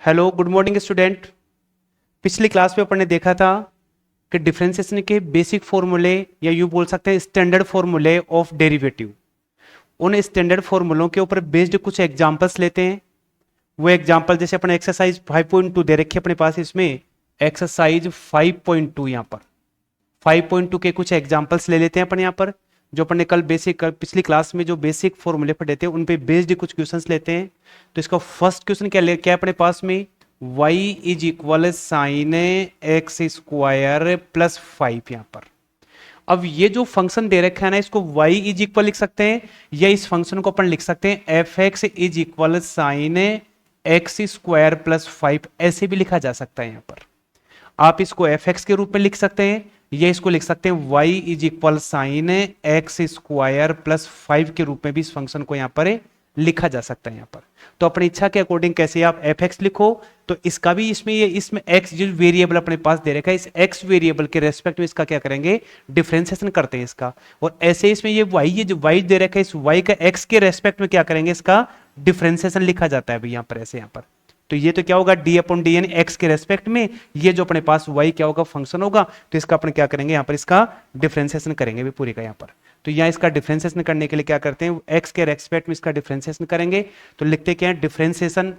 Hello good morning student. पिछली class में अपन ने देखा था कि डिफरेंशिएशन के बेसिक फॉर्मूले या यूँ बोल सकते हैं स्टैंडर्ड फॉर्मूले ऑफ डेरिवेटिव। उन स्टैंडर्ड फॉर्मूलों के ऊपर बेस्ड कुछ एग्जांपल्स लेते हैं। वो एग्जांपल जैसे अपन एक्सरसाइज 5.2 दे रखी है अपने पास, इसमें एक्सरसाइज 5.2 यहाँ पर 5.2 के कुछ एग्जांपल्स ले लेते हैं अपन यहाँ पर। जो अपन ने कल बेसिक पिछली क्लास में जो बेसिक फॉर्मूले पढ़े थे उन पे बेस्ड कुछ क्वेश्चंस लेते हैं। तो इसका फर्स्ट क्वेश्चन क्या है अपने पास में, y is equal sign X square plus 5 यहाँ पर। अब ये जो फंक्शन दे रखा है ना, इसको y इज इक्वल लिख सकते हैं या इस फंक्शन को अपन लिख सकते हैं F x is equal sign X square plus 5, ऐसे भी लिखा जा सकता है यहाँ पर। आप इसको एफ एक्स के रूप में लिख सकते हैं या इसको लिख सकते हैं y is equal sign X square plus 5 के रूप में भी इस फंक्शन को यहाँ पर लिखा जा सकता है यहाँ पर। तो अपनी इच्छा के अकॉर्डिंग कैसे आप एफ एक्स लिखो, तो इसका भी इसमें एक्स जो वेरिएबल अपने पास दे रखा है, इस एक्स वेरिएबल के रेस्पेक्ट में इसका क्या करेंगे, डिफरेंशिएशन करते हैं इसका। और ऐसे इसमें ये जो वाई दे रखा है, इस वाई का एक्स के रेस्पेक्ट में क्या करेंगे, इसका डिफरेंशिएशन लिखा जाता है भाई यहाँ पर, ऐसे यहाँ पर। तो ये तो क्या होगा डी अपॉन डी यानी एक्स के रेस्पेक्ट में, ये जो अपने पास वाई क्या होगा फंक्शन होगा, तो इसका अपन क्या करेंगे यहाँ पर, इसका डिफरेंशिएशन करेंगे भी पूरी का यहाँ पर। तो यहाँ इसका डिफरेंशिएशन करने के लिए क्या करते हैं, एक्स के रेस्पेक्ट में इसका डिफरेंशिएशन करेंगे। तो लिखते क्या है, differentiation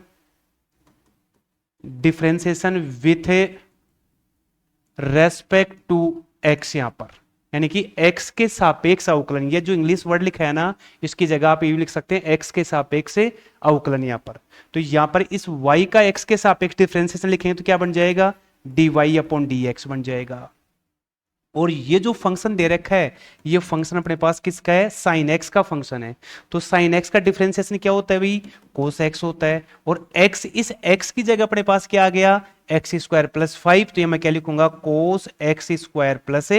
with respect to X यहाँ पर, यानी कि x के सापेक्ष अवकलन। ये जो इंग्लिश वर्ड लिखा है ना, इसकी जगह आप ये भी लिख सकते हैं x के सापेक्ष से अवकलन यहाँ पर। तो यहाँ पर इस y का x के सापेक्ष डिफरेंशिएशन लिखेंगे तो क्या बन जाएगा, dy अपॉन dx बन जाएगा। और ये जो फंक्शन दे रखा है, ये फंक्शन अपने पास किसका है, साइन एक्स का फंक्शन है। तो साइन एक्स का डिफरेंशिएशन क्या होता है भाई, कोस एक्स होता है। और एक्स, इस एक्स की जगह अपने पास क्या आ गया, एक्स स्क्वायर प्लस 5। तो ये मैं क्या लिखूंगा, कोस एक्स स्क्वायर प्लस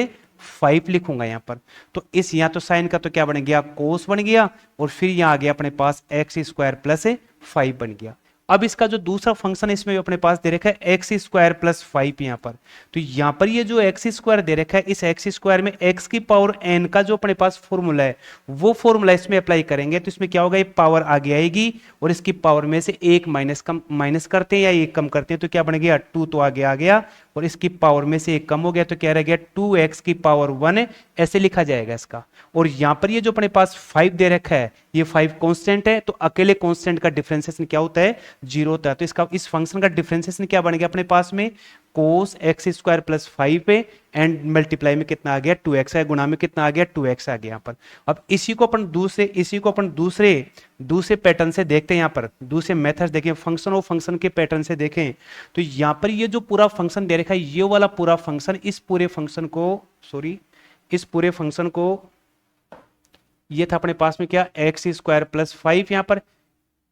5 लिखूंगा यहाँ पर। तो इस यहाँ तो साइन का तो क्या बन गया, कोस बन गया, और फिर यहाँ आ गया अपने पास एक्स स्क्वायर प्लस 5 बन गया। अब इसका जो दूसरा फंक्शन इसमें अपने पास दे रखा है एक्स स्क्वायर प्लस 5 यहाँ पर। तो यहाँ पर ये जो एक्स स्क्वायर दे रखा है, इस एक्स स्क्वायर में एक्स की पावर एन का जो अपने पास फॉर्मूला है, वो फॉर्मूला इसमें अप्लाई करेंगे। तो इसमें क्या होगा, ये पावर आगे आएगी और इसकी पावर में से एक माइनस करते हैं या एक कम करते हैं, तो क्या बन गया, 2 तो आगे आ गया, और इसकी पावर में से एक कम हो गया, तो क्या रह गया 2x की पावर 1, ऐसे लिखा जाएगा इसका। और यहां पर ये जो अपने पास 5 दे रखा है, ये 5 कांस्टेंट है, तो अकेले कांस्टेंट का डिफरेंशिएशन क्या होता है, 0 होता है। तो इसका इस फंक्शन का डिफरेंशिएशन क्या बन गया अपने पास में, कोस एक्स स्क्वायर प्लस 5 पे एंड मल्टीप्लाई में कितना आ गया, 2x है, गुणा में कितना आ गया, 2x आ गया यहाँ पर। अब इसी को अपन दूसरे पैटर्न से देखते हैं, यहाँ पर दूसरे मेथड देखें, फंक्शन और फंक्शन के पैटर्न से देखें। तो यहाँ पर ये जो पूरा फंक्शन दे रखा है, ये वाला पूरा फंक्शन इस पूरे फंक्शन को ये था अपने पास में क्या, एक्स स्क्वायर प्लस 5 यहाँ पर।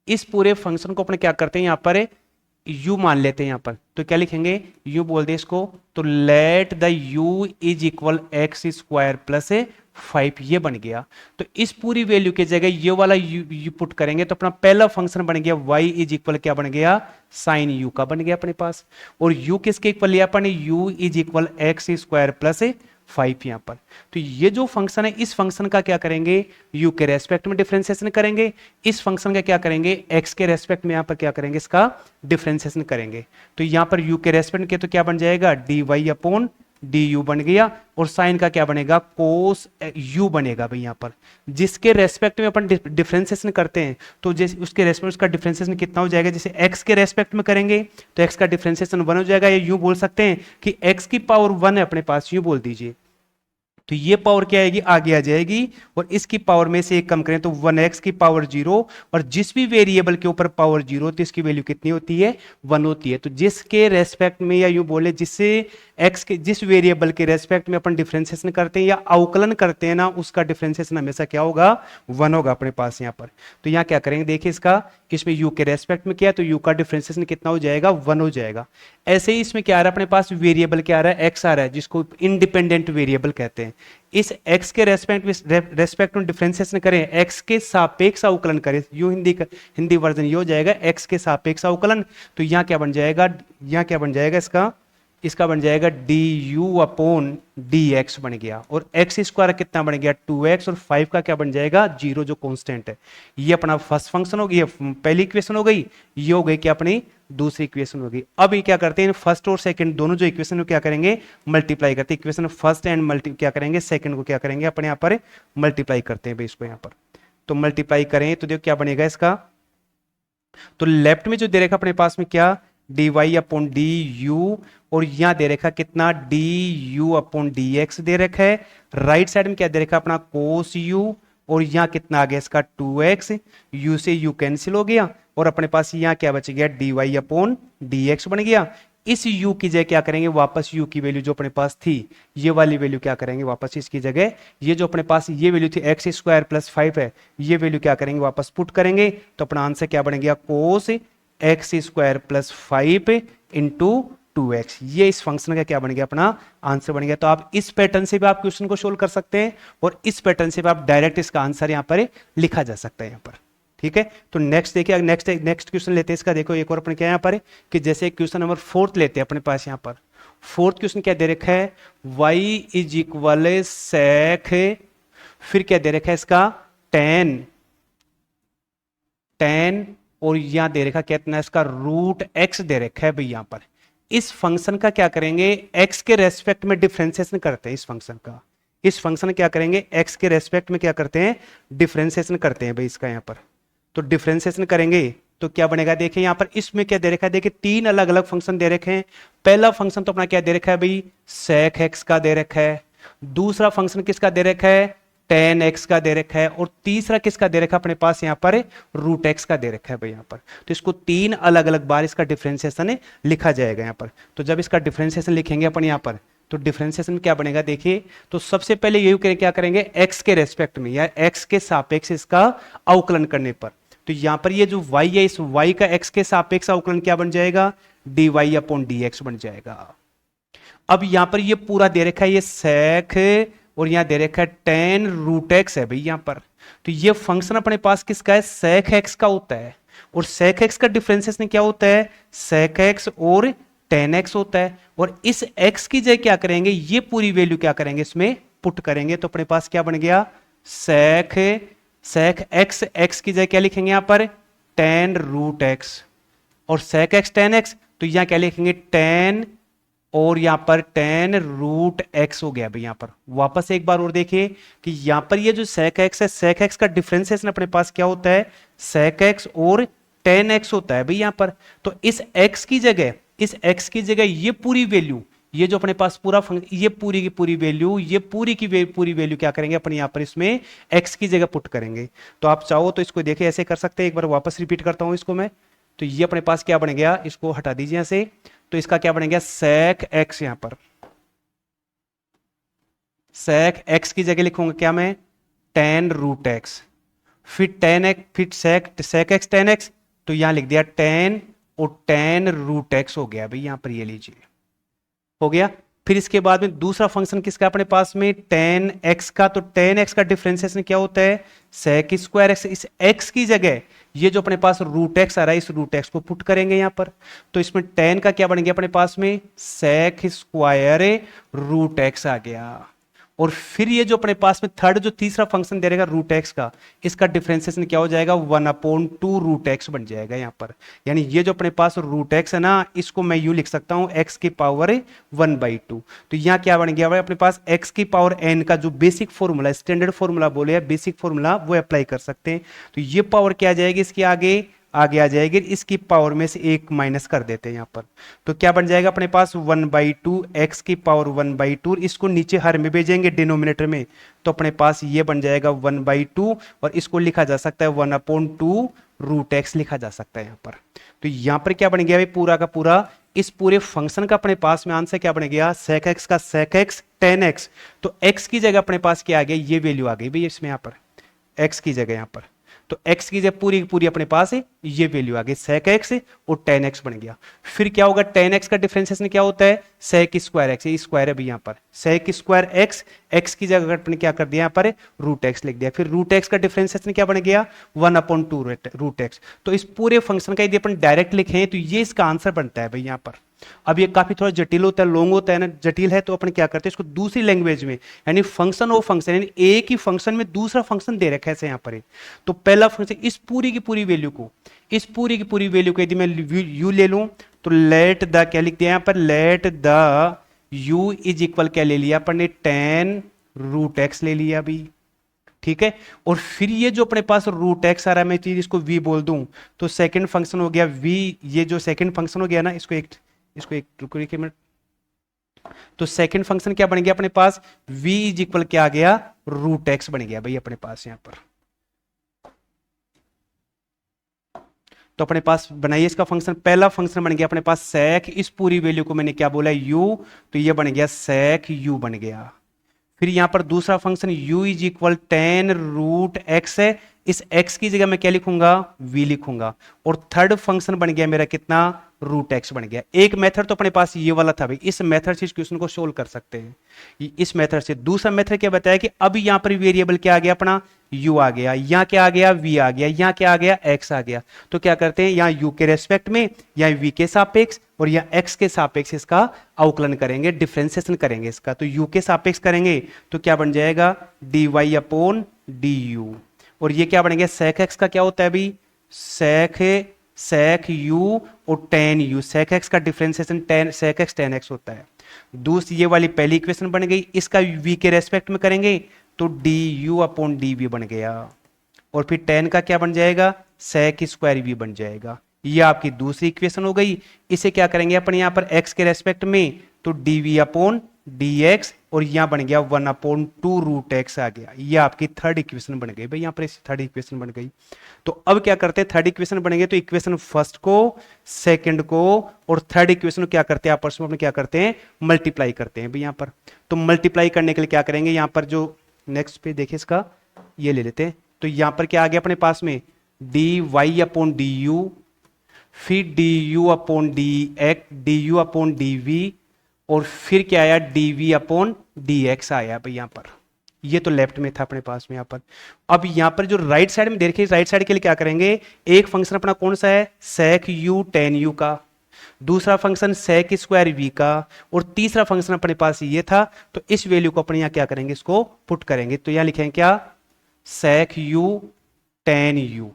इस पूरे फंक्शन को अपने क्या करते हैं यहाँ पर, u मान लेते हैं यहाँ पर। तो क्या लिखेंगे, u बोल दे इसको, तो let the u is equal x square plus 5, ये बन गया। तो इस पूरी वैल्यू की जगह ये वाला u पुट करेंगे, तो अपना पहला फंक्शन बन गया y इज इक्वल क्या बन गया, साइन u का बन गया अपने पास। और u किसके इक्वल लिया अपन, u is equal x square plus 5 यहाँ पर। तो ये जो फंक्शन है, इस फंक्शन का क्या करेंगे, u के रेस्पेक्ट में डिफरेंशिएशन करेंगे, इस फंक्शन का क्या करेंगे, x के रेस्पेक्ट में यहाँ पर क्या करेंगे, इसका डिफरेंशिएशन करेंगे। तो यहाँ पर u के रेस्पेक्ट के तो क्या बन जाएगा, dy अपॉन du बन गया, और साइन का क्या बनेगा, कोस u बनेगा भाई यहाँ पर। जिसके रेस्पेक्ट में अपन डिफरेंशिएशन करते हैं, तो जैसे उसके रेस्पेक्ट उसका डिफरेंशिएशन कितना हो जाएगा, जैसे x के रेस्पेक्ट में करेंगे तो x का डिफरेंशिएशन 1 हो जाएगा, या यूं बोल सकते हैं कि x की पावर 1 है अपने पास, यूं बोल दीजिए। तो ये पावर क्या आएगी, आगे आ जाएगी, और इसकी पावर में से एक कम करें तो 1x की पावर 0, और जिस भी वेरिएबल के ऊपर पावर 0 होती है इसकी वैल्यू कितनी होती है, 1 होती है। तो जिसके रेस्पेक्ट में, या यूं बोले जिससे x के जिस वेरिएबल के रेस्पेक्ट में अपन डिफरेंशिएशन करते हैं या अवकलन करते हैं ना, उसका डिफरेंशिएशन हमेशा क्या होगा, 1 होगा अपने पास यहाँ पर। तो यहाँ क्या करेंगे, देखिए इसमें u के रेस्पेक्ट में क्या है, तो u का डिफरेंशिएशन कितना हो जाएगा, 1 हो जाएगा। ऐसे ही इसमें क्या आ रहा है अपने पास, वेरिएबल क्या आ रहा है, x आ रहा है, जिसको इंडिपेंडेंट वेरिएबल कहते हैं। इस x के रेस्पेक्ट में डिफरेंशिएशन करें, x के सापेक्ष अवकलन करें, यूं हिंदी वर्जन ये हो जाएगा x के सापेक्ष अवकलन। तो यहाँ क्या बन जाएगा, इसका इसका बन जाएगा D U upon D X बन गया, और एक्स स्क्वायर कितना बन गया 2x, और 5 का क्या बन जाएगा 0 जो कांस्टेंट है। ये अपना फर्स्ट फंक्शन हो गई, पहली इक्वेशन हो गई, ये हो गई क्या अपनी दूसरी इक्वेशन होगी। अब ये क्या करते हैं, फर्स्ट और सेकंड दोनों जो इक्वेशन को क्या करेंगे मल्टीप्लाई करते हैं, इक्वेशन फर्स्ट एंड मल्टी क्या करेंगे सेकंड को क्या करेंगे अपने यहाँ पर मल्टीप्लाई करते हैं इसको यहाँ पर। तो मल्टीप्लाई करें तो देखो क्या बनेगा इसका, तो लेफ्ट में जो दे रखा अपने पास में क्या D Y upon D U, और यहां दे रखा कितना D U upon D X दे रखा है। राइट साइड में क्या दे रखा अपना कोस यू, और यहां कितना आ गया इसका 2x, यू से यू कैंसिल हो गया, और अपने पास यहां क्या बच गया D Y upon D X बन गया। इस u की जगह क्या करेंगे वापस u की वैल्यू जो अपने पास थी ये वाली वैल्यू क्या करेंगे वापस इसकी जगह, ये जो अपने पास ये वैल्यू थी एक्स स्क्वायर प्लस 5 है, ये वैल्यू क्या करेंगे वापस पुट करेंगे, तो अपना आंसर क्या बन गया कोस X square plus 5 into 2x। ये इस फंक्शन का क्या बन गया अपना आंसर बन गया। तो आप इस पैटर्न से भी आप क्वेश्चन को सोल्व कर सकते हैं, और इस पैटर्न से भी आप डायरेक्ट इसका आंसर यहां पर लिखा जा सकता है यहां पर। ठीक है, तो नेक्स्ट देखिए, नेक्स्ट क्वेश्चन लेते हैं इसका। देखो एक और अपने क्या यहाँ पर कि जैसे क्वेश्चन नंबर 4 लेते हैं अपने पास यहाँ पर। 4th क्वेश्चन क्या दे रखा है y इज इक्वल सेक, फिर क्या दे रखा है इसका tan, और यहां दे रखा कितना इसका रूट x दे रखा है भाई। यहां पर इस फंक्शन का क्या करेंगे x के रेस्पेक्ट में डिफरेंशिएशन करते हैं। इस फंक्शन क्या करेंगे x के रेस्पेक्ट में क्या करते हैं डिफरेंशिएशन करते हैं भाई इसका यहाँ पर। तो डिफरेंशिएशन करेंगे तो क्या बनेगा, देखिए यहां पर इसमें क्या दे रखा है, देखिए 3 अलग अलग फंक्शन दे रखे हैं। पहला फंक्शन तो अपना क्या दे रखा है भाई sec x का दे रखा है, दूसरा फंक्शन किसका दे रखा है tan x का दे रखा है, और तीसरा किसका दे रखा है अपने पास यहाँ पर रूट x का दे रखा है भाई यहाँ पर। तो इसको 3 अलग अलग बार इसका डिफरेंशिएशन लिखा जाएगा यहाँ पर। तो जब इसका डिफरेंशिएशन लिखेंगे अपन यहाँ पर तो डिफरेंशिएशन क्या बनेगा, देखिए तो सबसे पहले यही क्या करेंगे x के रेस्पेक्ट में या x के सापेक्ष इसका अवकलन करने पर। तो यहां पर ये जो y है इस y का x के सापेक्ष अवकलन क्या बन जाएगा dy अपॉन dx बन जाएगा। अब यहां पर ये पूरा दे रखा है ये sec, और यहां दे रखा है tan रूट x है भाई यहां पर। तो ये फंक्शन अपने पास किसका है sec x का होता है, और sec x का डिफरेंशिएशन क्या होता है sec x और tan x होता है। और इस x की जगह क्या करेंगे ये पूरी वैल्यू क्या करेंगे इसमें पुट करेंगे, तो अपने पास क्या बन गया sec x की जगह क्या लिखेंगे यहां पर tan रूट x, और sec x tan x तो यहां क्या लिखेंगे tan, और यहां पर tan रूट x हो गया भाई। यहां पर वापस एक बार और देखिए कि यहां पर ये जो sec x है sec x का डिफरेंशिएशन अपने पास क्या होता है sec x और tan x होता है भाई यहां पर। तो इस x की जगह ये पूरी वैल्यू, ये जो अपने पास पूरा फंक्शन ये पूरी की पूरी वैल्यू, ये पूरी की पूरी वैल्यू क्या करेंगे अपन यहां पर इसमें x की जगह पुट करेंगे। तो आप चाहो तो इसको देखिए ऐसे कर सकते हैं, एक बार वापस रिपीट करता हूं इसको मैं। तो ये अपने पास क्या बन गया, इसको हटा दीजिए यहां से, तो इसका क्या बनेगा sec x, यहां पर sec x की जगह लिखूंगा क्या मैं tan रूट x, फिर tan x, फिर sec x tan x, तो यहां लिख दिया tan और tan रूट x हो गया भाई यहां पर, ये लीजिए हो गया। फिर इसके बाद में दूसरा फंक्शन किसका अपने पास में tan x का, तो tan x का डिफरेंशिएशन क्या होता है sec स्क्वायर x। इस x की जगह ये जो अपने पास रूट x आ रहा है इस रूट x को पुट करेंगे यहां पर। तो इसमें tan का क्या बन गया अपने पास में sec स्क्वायर रूट x आ गया। और फिर ये जो अपने पास में थर्ड जो तीसरा फंक्शन दे रहेगा रूट एक्स का, इसका डिफरेंशिएशन क्या हो जाएगा 1/2 रूट एक्स बन जाएगा यहां पर। यानी ये जो अपने पास रूट एक्स है ना, इसको मैं यूं लिख सकता हूं x की पावर 1/2। तो यहां क्या बन गया भाई अपने पास x की पावर n का जो बेसिक फॉर्मूला, स्टैंडर्ड फॉर्मूला बोले या बेसिक फॉर्मूला, वो अप्लाई कर सकते हैं। तो ये पावर क्या आ जाएगी इसके आगे आ जाएगी, इसकी पावर में से 1 माइनस कर देते हैं यहां पर। तो क्या बन जाएगा अपने पास 1/2 x की पावर 1/2, इसको नीचे हर में भेजेंगे डिनोमिनेटर में, तो अपने पास ये बन जाएगा 1/2, और इसको लिखा जा सकता है 1/2 रूट एक्स लिखा जा सकता है यहां पर। तो यहां पर क्या बन गया भाई पूरा का पूरा इस पूरे फंक्शन का अपने पास में आंसर क्या बन गया sec x का sec x tan x। तो x की जगह अपने पास क्या आ गया, ये वैल्यू आ गई भाई इसमें यहां पर x की जगह यहां पर। तो x की जगह पूरी पूरी अपने पास है ये वैल्यू आ गई sec x और tan x बन गया। फिर क्या होगा tan x का डिफरेंशिएशन क्या होता है sec स्क्वायर x, ये स्क्वायर है भी यहां पर sec स्क्वायर x, x की जगह अपने क्या कर दिया यहां पर रूट x लिख दिया। फिर रूट x का डिफरेंशिएशन क्या बन गया 1/2 रूट x। तो इस पूरे फंक्शन का यदि अपन डायरेक्ट लिखें तो ये इसका आंसर बनता है भाई यहां पर। अब ये काफी थोड़ा जटिल होता है, लॉन्ग होता है ना, जटिल है, तो अपन क्या करते हैं इसको दूसरी लैंग्वेज में, यानी फंक्शन ऑफ फंक्शन, यानी एक ही फंक्शन में दूसरा फंक्शन दे रखा है ऐसे यहाँ पर। तो पहला फंक्शन इस पूरी की पूरी वैल्यू को, इस पूरी की पूरी वैल्यू को यदि मैं यू ले लूं तो लेट द क्या लिख दिया यहाँ पर, let the u is equal क्या ले लिया अपन ने, टेन रूट एक्स ले लिया अभी, ठीक है। और फिर ये जो अपने पास रूट एक्स आ रहा है, मैं चीज इसको v बोल दूं तो सेकंड फंक्शन हो गया v, ये जो सेकंड फंक्शन हो गया ना, इसको एक रुको एक मिनट, तो सेकंड फंक्शन क्या बन गया अपने पास, v इज इक्वल क्या आ गया, रूट एक्स बन गया भाई अपने पास यहां पर। तो अपने पास बनाइए इसका फंक्शन, पहला फंक्शन बन गया अपने पास sec, इस पूरी वैल्यू को मैंने क्या बोला u, तो ये बन गया sec u बन गया। फिर यहां पर दूसरा function u is equal ten root X है, इस x की जगह मैं क्या लिखूंगा, v लिखूंगा। और थर्ड फंक्शन बन गया मेरा कितना, रूट एक्स बन गया। एक मेथड तो अपने पास ये वाला था भाई, इस मेथड से इस क्वेश्चन को सोल्व कर सकते हैं इस मेथड से। दूसरा मेथड क्या बताया कि अब यहां पर वेरिएबल क्या आ गया अपना, u आ गया, यहां क्या आ गया, v आ गया, यहां क्या आ गया, x आ गया। तो क्या करते हैं, यहां u के रेस्पेक्ट में या v के सापेक्ष और या x के सापेक्ष इसका अवकलन करेंगे, डिफरेंशिएशन करेंगे इसका। तो u के सापेक्ष करेंगे तो क्या बन जाएगा, dy अपॉन du। और ये क्या बन गया, sec x का क्या होता है अभी, sec u और tan u, sec x का differentiation sec x tan x होता है। दूसरी ये वाली पहली इक्वेशन बन गई, इसका v के रेस्पेक्ट में करेंगे तो du अपॉन dv बन गया। और फिर tan का क्या बन जाएगा, sec स्क्वायर v बन जाएगा। ये आपकी दूसरी इक्वेशन हो गई। इसे क्या करेंगे अपन यहाँ पर x के रेस्पेक्ट में, तो dv अपॉन dx, और यहां बन गया 1 अपॉन 2 रूट एक्स आ गया। ये आपकी थर्ड इक्वेशन बन गई भाई, यहां पर थर्ड इक्वेशन बन गई। तो अब क्या करते हैं, थर्ड इक्वेशन बनेंगे तो इक्वेशन फर्स्ट को, सेकंड को और थर्ड इक्वेशन को क्या करते हैं, आपस में अपने क्या करते हैं, मल्टीप्लाई करते हैं भाई यहां पर। तो मल्टीप्लाई करने के लिए क्या करेंगे, यहां पर जो नेक्स्ट पे देखिए इसका ये ले लेते हैं। तो यहां पर क्या आ गया अपने पास में, D Y upon D U, फिर D U upon D X, D U upon D V, और फिर क्या आया, dv अपॉन dx आया भाई यहां पर। ये तो लेफ्ट में था अपने पास में यहां पर। अब यहां पर जो राइट साइड में देखिए, राइट साइड के लिए क्या करेंगे, एक फंक्शन अपना कौन सा है, sec u tan u का, दूसरा फंक्शन sec स्क्वायर v का, और तीसरा फंक्शन अपने पास ये था। तो इस वैल्यू को अपने यहां क्या करेंगे, इसको पुट करेंगे। तो यहां लिखेंगे क्या, sec u tan u,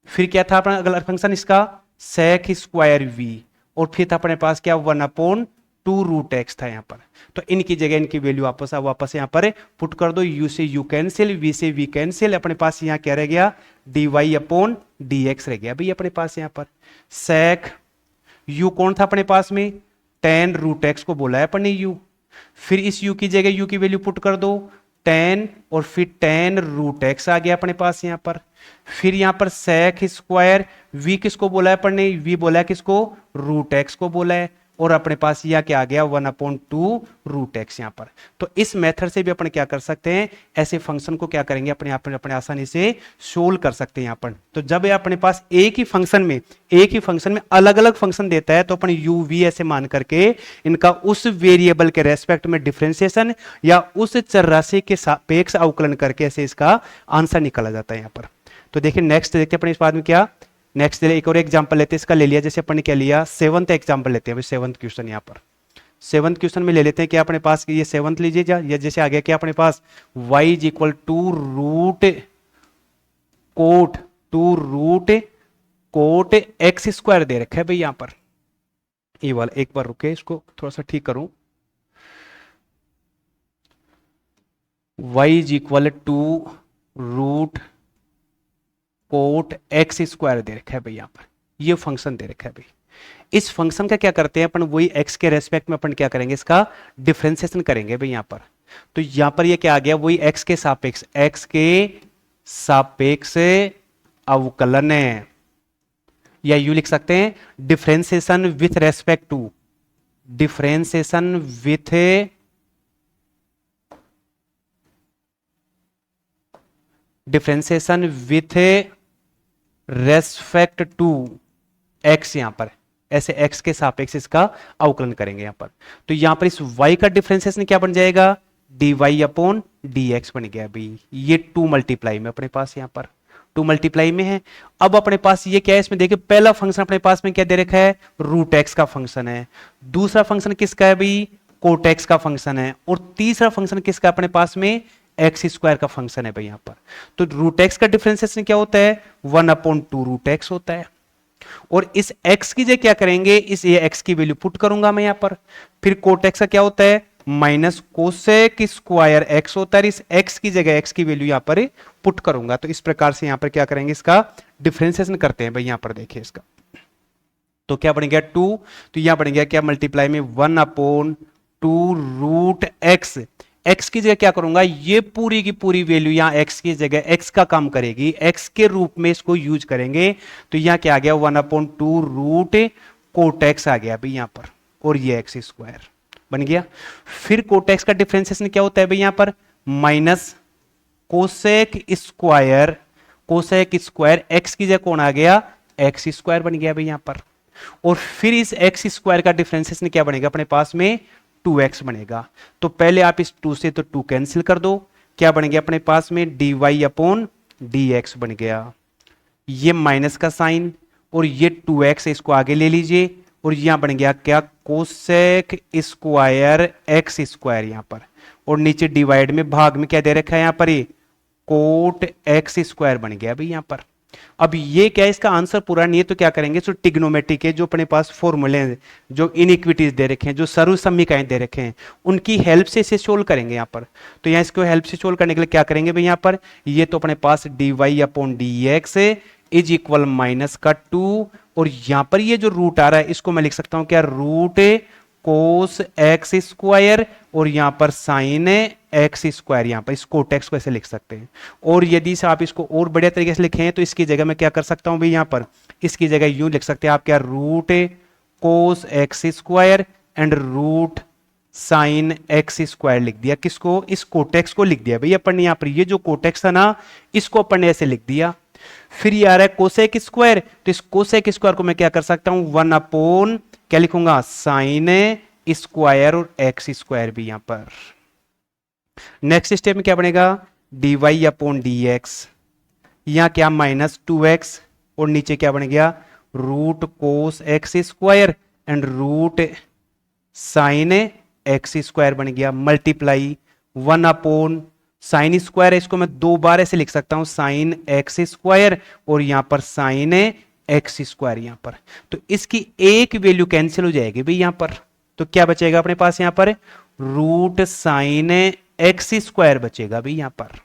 फिर क्या था अपना अगला फंक्शन इसका, sec स्क्वायर v, और फिर था अपने पास क्या, 1 अपॉन 2 रूट एक्स था यहां पर। तो इनकी जगह इनकी वैल्यू वापस यहां पर पुट कर दो, u से u कैंसिल, v से v कैंसिल, अपने पास यहां क्या रह गया, dy अपॉन dx रह गया भाई अपने पास यहां पर। sec u कौन था अपने पास में, tan रूट एक्स को बोला है अपन ने u, फिर इस u की जगह u की वैल्यू पुट कर दो tan, और फिर tan रूट एक्स आ गया अपने पास यहां पर। फिर यहां पर sec स्क्वायर, v किसको बोला है अपन ने, v बोला है किसको, रूट एक्स को बोला है, और अपने पास यह क्या आ गया, 1 अपॉन 2 रूट एक्स यहां पर। तो इस मेथड से भी अपन क्या कर सकते हैं, ऐसे फंक्शन को क्या करेंगे अपने आसानी से सोल्व कर सकते हैं यहां पर। तो जब ये अपने पास एक ही फंक्शन में अलग अलग फंक्शन देता है, तो अपन u v ऐसे मान करके इनका उस वेरिएबल के रेस्पेक्ट में डिफरेंशिएशन या उस चर राशि के सापेक्ष अवकलन करके ऐसे इसका आंसर निकाला जाता है यहां पर। तो देखिए नेक्स्ट देखते हैं अपने इस बात में क्या, नेक्स्ट एक और एग्जांपल लेते हैं, इसका ले लिया जैसे अपन ने क्या लिया, सेवंथ एग्जांपल लेते हैं, सेवंथ क्वेश्चन यहाँ पर। सेवंथ क्वेश्चन में ले लेते हैं क्या अपने पास, ये सेवंथ लीजिए या जैसे आ गया क्या अपने पास, y is equal to root cot x square दे रखा है भाई यहां पर। ये वाला एक बार रुके, इसको थोड़ा सा ठीक करूं, y is equal to root cot x square दे रखा है भाई यहां पर। ये फंक्शन दे रखा है भाई। इस फंक्शन का क्या करते हैं अपन, वही x के रेस्पेक्ट में अपन क्या करेंगे, इसका डिफरेंशिएशन करेंगे भाई यहां पर। तो यहां पर ये क्या आ गया, वही x के सापेक्ष अवकलन है, या यू लिख सकते हैं differentiation with respect to, differentiation with respect to x यहां पर, ऐसे x के सापेक्ष इसका अवकलन करेंगे यहां पर। तो यहां पर इस y का डिफरेंशिएशन क्या बन जाएगा, dy अपॉन dx बन गया भाई। ये 2 मल्टीप्लाई में अपने पास यहां पर टू मल्टीप्लाई में है। अब अपने पास ये क्या है, इसमें देखिए पहला फंक्शन अपने पास में क्या दे रखा है, रूट एक्स का फंक्शन है। दूसरा फंक्शन किसका है भाई, कोट एक्स का फंक्शन है। और तीसरा फंक्शन किसका अपने पास में, एक्स स्क्वायर का फंक्शन है भाई यहां पर। तो रूट एक्स का डिफरेंशिएशन क्या होता है, 1/2 रूट एक्स होता है। और इस x की जगह क्या करेंगे, इस ये x की वैल्यू पुट करूंगा मैं यहां पर। फिर कोट एक्स का क्या होता है, माइनस कोसेक स्क्वायर x होता है। इस x की जगह x की वैल्यू यहां पर पुट करूंगा। तो इस प्रकार से यहां पर क्या करेंगे, इसका डिफरेंशिएशन करते हैं भाई। यहां पर देखिए इसका तो क्या बन गया 2, तो यहां बन गया क्या, मल्टीप्लाई में 1/2 रूट एक्स। x की जगह क्या करूंगा, ये पूरी की पूरी वैल्यू यहां x की जगह x का काम करेगी, x के रूप में इसको यूज करेंगे। तो यहां क्या आ गया, 1/2 रूट कोट एक्स आ गया भाई यहां पर, और ये एक्स स्क्वायर बन गया। फिर कोट एक्स का डिफरेंशिएशन क्या होता है भाई यहां पर, minus cosec square, cosec square x की जगह कौन आ गया, एक्स स्क्वायर बन गया भाई यहां पर। और फिर इस एक्स स्क्वायर का डिफरेंशिएशन क्या बनेगा अपने पास में, 2x बनेगा। तो पहले आप इस 2 से तो 2 कैंसिल कर दो, क्या बन गया अपने पास में, dy/dx बन गया। ये माइनस का साइन और ये 2x इसको आगे ले लीजिए, और यहां बन गया क्या, कोसेक स्क्वायर एक्स स्क्वायर यहां पर। और नीचे डिवाइड में भाग में क्या दे रखा है यहां पर, ये कोट एक्स स्क्वायर बन गया भाई यहां पर। अब ये क्या है, इसका आंसर पूरा नहीं है तो क्या करेंगे, जो ट्रिग्नोमेट्रिक के जो अपने पास फॉर्मूले हैं, जो इनइक्विटीज दे रखे हैं, जो सर्वसमीकरण दे रखे हैं, उनकी हेल्प से इसे सोल्व करेंगे यहां पर। तो यहां इसको हेल्प से सोल्व करने के लिए क्या करेंगे भाई यहां पर, ये तो अपने पास dy/dx इज इक्वल माइनस का 2, और यहां पर ये जो रूट आ रहा है इसको मैं लिख सकता हूं क्या, रूट कोस एक्स स्क्वायर, और यहां पर साइन एक्स स्क्वायर, यहां पर इस कोट एक्स को ऐसे लिख सकते हैं। और यदि से आप इसको और बढ़िया तरीके से लिखें तो इसकी जगह मैं क्या कर सकता हूं भाई यहां पर, इसकी जगह यूं लिख सकते हैं आप क्या, root cos X square and root sine X square लिख दिया। किसको, इस कोटेक्स को लिख दिया भाई अपन ने यहां पर। ये जो कोटेक्स था ना, इसको अपन ने ऐसे लिख दिया। फिर ये आ रहा है कोसेक स्क्वायर, तो इस कोसेक स्क्वायर को मैं क्या कर सकता हूं, 1/, क्या लिखूंगा, साइन स्क्वायर और एक्स स्क्वायर भी यहां पर। नेक्स्ट स्टेप में क्या बनेगा, dy/dx, यहां क्या माइनस 2x, और नीचे क्या बन गया, root cos X square and root sine X square बन गया, मल्टीप्लाई 1/, साइन स्क्वायर है, इसको मैं 2 बार ऐसे लिख सकता हूं, साइन एक्स स्क्वायर, और यहां पर साइन एक्स स्क्वायर यहां पर। तो इसकी एक वैल्यू कैंसिल हो जाएगी भाई यहां पर। तो क्या बचेगा अपने पास यहां पर, रूट साइन एक्स स्क्वायर बचेगा भाई यहां पर।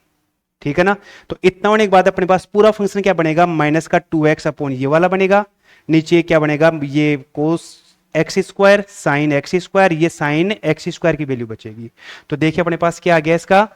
ठीक है ना। तो इतना होने के बाद अपने पास पूरा फंक्शन क्या बनेगा, माइनस का 2x/, ये वाला बनेगा। नीचे क्या बनेगा, ये कोस X square sine X square, ये साइन एक्स स्क्वायर की वैल्यू बचेगी। तो देखिए अपने पास क्या आ गया इसका,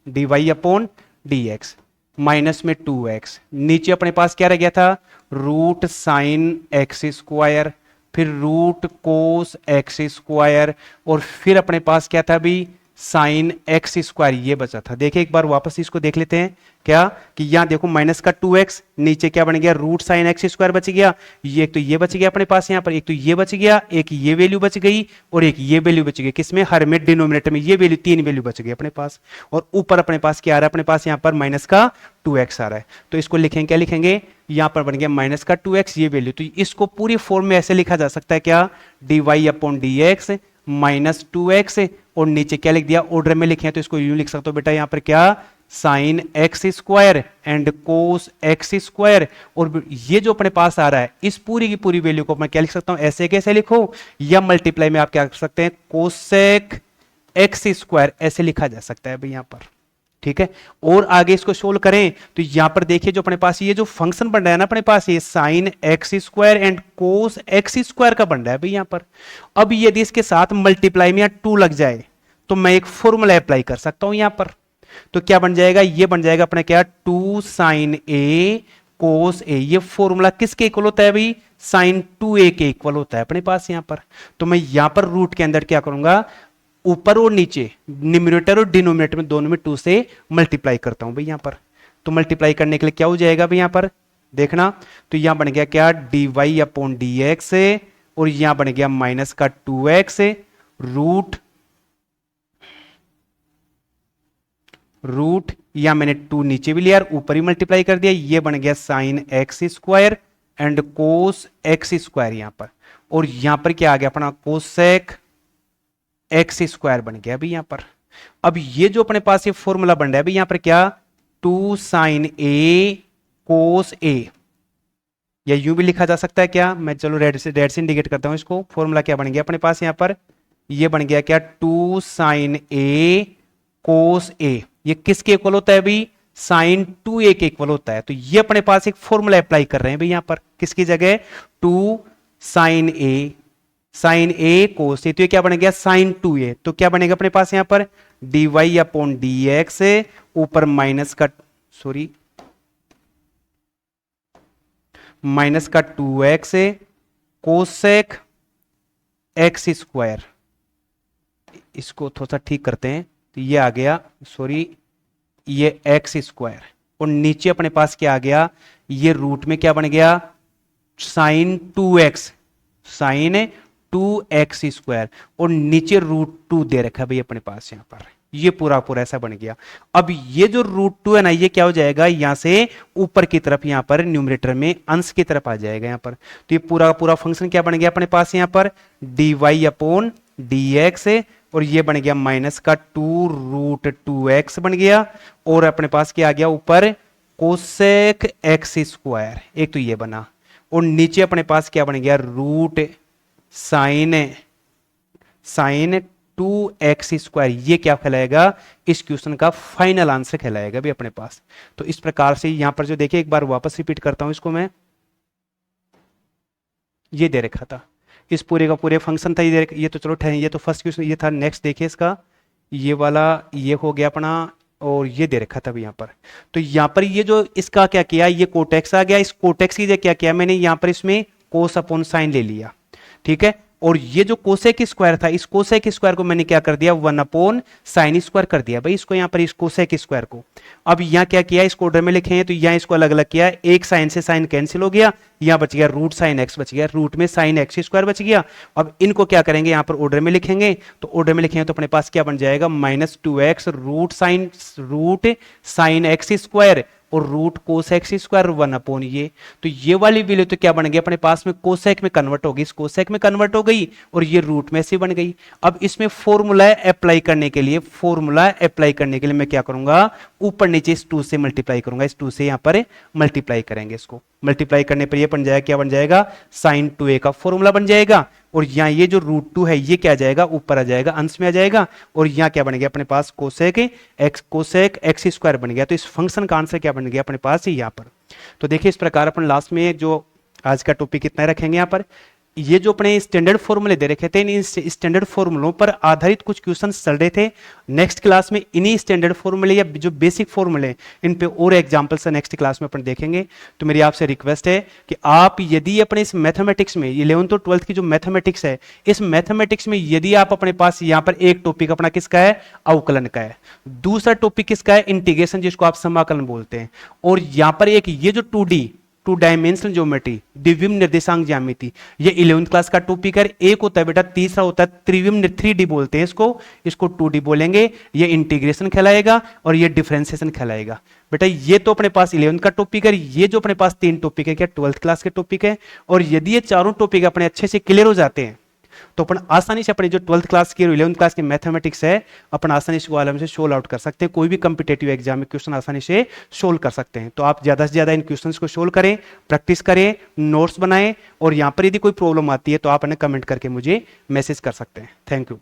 dy/dx माइनस में 2x, नीचे अपने पास क्या रह गया था, रूट साइन एक्स स्क्वायर, फिर रूट कोस एक्स स्क्वायर, और फिर अपने पास क्या था भी, साइन एक्स स्क्वायर ये बचा था। देखिए एक बार वापस इसको देख लेते हैं, क्या कि यहां देखो माइनस का 2x, नीचे क्या बन गया, रूट साइन एक्स स्क्वायर बच गया। ये एक तो ये बच गया अपने पास यहां पर, एक तो ये बच गया, एक ये वैल्यू बच गई, और एक ये वैल्यू बच गई। किसमें, हर में डिनोमिनेटर में ये वैल्यू, 3 वैल्यू बच गई अपने पास। और ऊपर अपने पास क्या आ रहा है, अपने पास यहां पर माइनस का 2x आ रहा है। तो इसको लिखेंगे, क्या लिखेंगे, यहां पर बन गया माइनस का 2x ये वैल्यू। तो इसको पूरी फॉर्म में ऐसे लिखा जा सकता है क्या, dy/dx माइनस 2x, और नीचे क्या लिख दिया, ऑर्डर में लिखे तो इसको यूं लिख सकते हो बेटा यहां पर क्या, sign X square and cos X square. और ये जो अपने पास आ रहा है, इस पूरी की पूरी वैल्यू को मैं क्या लिख सकता हूं, ऐसे कैसे लिखो, या मल्टीप्लाई में आप क्या कर सकते हैं, कोसेक एक्स स्क्वायर ऐसे लिखा जा सकता है भाई यहां पर। ठीक है। और आगे इसको सोल्व करें तो यहां पर देखिए जो अपने पास ये जो फंक्शन बन रहा है ना अपने पास, ये sign X square and cos X square का बन रहा है भाई यहां पर। अब यदि इसके साथ मल्टीप्लाई में 2 लग जाए तो मैं एक फॉर्मूला अप्लाई कर सकता हूं यहां पर। तो क्या बन जाएगा, ये बन जाएगा अपना क्या, 2 साइन ए कोस ए। ये फॉर्मूला किसके इक्वल होता है भाई, साइन 2a के इक्वल होता है अपने पास यहां पर। तो मैं यहां पर रूट के अंदर क्या करूंगा, ऊपर और नीचे न्यूमरेटर और डिनोमिनेटर में दोनों में 2 से मल्टीप्लाई करता हूं भाई यहां पर। तो मल्टीप्लाई करने के लिए क्या हो जाएगा भाई यहां पर, देखना, तो यहां बन गया क्या, dy/dx, और यहां बन गया माइनस का 2x रूट रूट, या मैंने 2 नीचे भी लिया और ऊपर ही मल्टीप्लाई कर दिया, ये बन गया sign X square and cos X square यहां पर, और यहां पर क्या आ गया अपना कोसेक एक्स स्क्वायर बन गया अभी यहां पर। अब ये जो अपने पास ये फॉर्मूला बन रहा है अभी यहां पर क्या, 2 साइन ए कोस ए, या यूं भी लिखा जा सकता है क्या, मैं चलो रेड से इंडिकेट करता हूं इसको। फॉर्मूला क्या बन गया अपने पास यहां पर, ये बन गया क्या, 2 साइन ए कोस ए, ये किसके इक्वल होता है अभी, साइन 2a के इक्वल होता है। तो ये अपने पास एक फॉर्मूला अप्लाई कर रहे हैं भाई यहां पर, किसकी जगह, 2 साइन ए कोस ए, तो ये क्या बन गया साइन 2a, तो क्या बनेगा अपने पास यहां पर dy अपॉन dx, ऊपर माइनस का, सॉरी माइनस का 2x कोसेक एक्स स्क्वायर, इसको थोड़ा सा ठीक करते हैं, तो ये आ गया, सॉरी ये एक्स स्क्वायर, और नीचे अपने पास क्या आ गया, ये रूट में क्या बन गया sign 2x, sign 2x square, और नीचे रूट 2 दे रखा है भाई अपने पास यहां पर, ये पूरा पूरा ऐसा बन गया। अब ये जो रूट 2 है ना, ये क्या हो जाएगा, यहां से ऊपर की तरफ यहां पर न्यूमरेटर में अंश की तरफ आ जाएगा यहां पर, तो ये पूरा पूरा फंक्शन क्या बन गया अपने पास यहां पर dy अपॉन dx, और ये बन गया माइनस का 2 रूट 2x बन गया, और अपने पास क्या आ गया ऊपर कोसेक एक्स स्क्वायर, एक तो ये बना, और नीचे अपने पास क्या बन गया रूट साइन 2x स्क्वायर, ये क्या कहलाएगा, इस क्वेश्चन का फाइनल आंसर कहलाएगा भी अपने पास। तो इस प्रकार से यहां पर जो देखिए, एक बार वापस रिपीट करता हूं इसको मैं, ये दे रखा था, इस पूरे का पूरे फंक्शन था ये तो चलो ठहरे, ये तो फर्स्ट क्वेश्चन ये था। नेक्स्ट देखिए इसका, ये वाला ये हो गया अपना, और ये दे रखा था भी यहां पर, तो यहां पर ये जो इसका क्या किया, ये कोटेक्स आ गया, इस कोटेक्स की क्या किया मैंने यहां पर इसमें कोस अपॉन साइन ले लिया, ठीक है, और ये जो कोसेक स्क्वायर था, इस कोसेक स्क्वायर को मैंने क्या कर दिया 1 अपॉन साइन स्क्वायर कर दिया भाई इसको यहां पर, इस कोसेक स्क्वायर को। अब यहां क्या किया, इसको ऑर्डर में लिखे हैं, तो यहां इसको अलग अलग किया, एक साइन से साइन कैंसिल हो गया, यहां बच गया रूट साइन एक्स बच गया, रूट में साइन एक्स स्क्वायर बच गया। अब इनको क्या करेंगे यहां पर ऑर्डर में लिखेंगे, तो ऑर्डर में लिखेंगे तो अपने पास क्या बन जाएगा -2x root sine X square, और रूट कोसेक स्क्वायर 1 अपॉन ये, तो ये वाली वैल्यू तो क्या बन गई अपने पास में कोसेक में कन्वर्ट हो गई, इस कोसेक में कन्वर्ट हो गई, और ये रूट में से बन गई। अब इसमें फॉर्मूला अप्लाई करने के लिए मैं क्या करूंगा, ऊपर नीचे इस 2 से मल्टीप्लाई करूंगा, इस 2 से यहां पर मल्टीप्लाई करेंगे, इसको मल्टीप्लाई करने पर ये बन जाएगा, क्या बन जाएगा साइन 2a का फॉर्मूला बन जाएगा, और यहां ये जो रूट 2 है ये क्या आ जाएगा, ऊपर आ जाएगा, अंश में आ जाएगा, और यहां क्या बन गया अपने पास कोसेक एक्स स्क्वायर बन गया। तो इस फंक्शन का आंसर क्या बन गया अपने पास यहां पर। तो देखिए इस प्रकार अपन लास्ट में जो आज का टॉपिक कितना रखेंगे यहां पर, ये जो अपने स्टैंडर्ड फॉर्मूले दे रखे थे, इन स्टैंडर्ड फॉर्मूलों पर आधारित कुछ क्वेश्चंस चल रहे थे। नेक्स्ट क्लास में इन्हीं स्टैंडर्ड फॉर्मूले या जो बेसिक फॉर्मूले इन पे और एग्जांपल्स नेक्स्ट क्लास में अपन देखेंगे। तो मेरी आपसे रिक्वेस्ट है कि आप यदि अपने इस मैथमेटिक्स में 11th और 12th की जो मैथमेटिक्स है, इस मैथमेटिक्स में यदि आप अपने पास यहाँ पर एक टॉपिक अपना किसका है, अवकलन का है, दूसरा टॉपिक किसका है, इंटीग्रेशन जिसको आप समाकलन बोलते हैं, और यहाँ पर एक ये जो 2 डायमेंशनल ज्योमेट्री द्विविम निर्देशांक ज्यामिति, ये 11th क्लास का टॉपिक है। एक होता है बेटा, तीसरा होता है त्रिविम 3D बोलते हैं इसको 2D बोलेंगे, ये इंटीग्रेशन कहलाएगा और ये डिफरेंशिएशन कहलाएगा। बेटा ये तो अपने पास 11th का टॉपिक है, ये जो अपने पास 3 टॉपिक है क्या 12th क्लास के टॉपिक है। और यदि ये चारों टॉपिक अपने अच्छे से क्लियर हो जाते हैं तो अपन आसानी से अपने जो 12th क्लास की और 11th क्लास की मैथमेटिक्स है अपन आसानी से आलम से सोल्व आउट कर सकते हैं। कोई भी कॉम्पिटेटिव एग्जाम में क्वेश्चन आसानी से सोल्व कर सकते हैं। तो आप ज्यादा से ज्यादा इन क्वेश्चंस को सोल्व करें, प्रैक्टिस करें, नोट्स बनाएं, और यहां पर यदि कोई प्रॉब्लम आती है तो आप उन्हें कमेंट करके मुझे मैसेज कर सकते हैं। Thank you.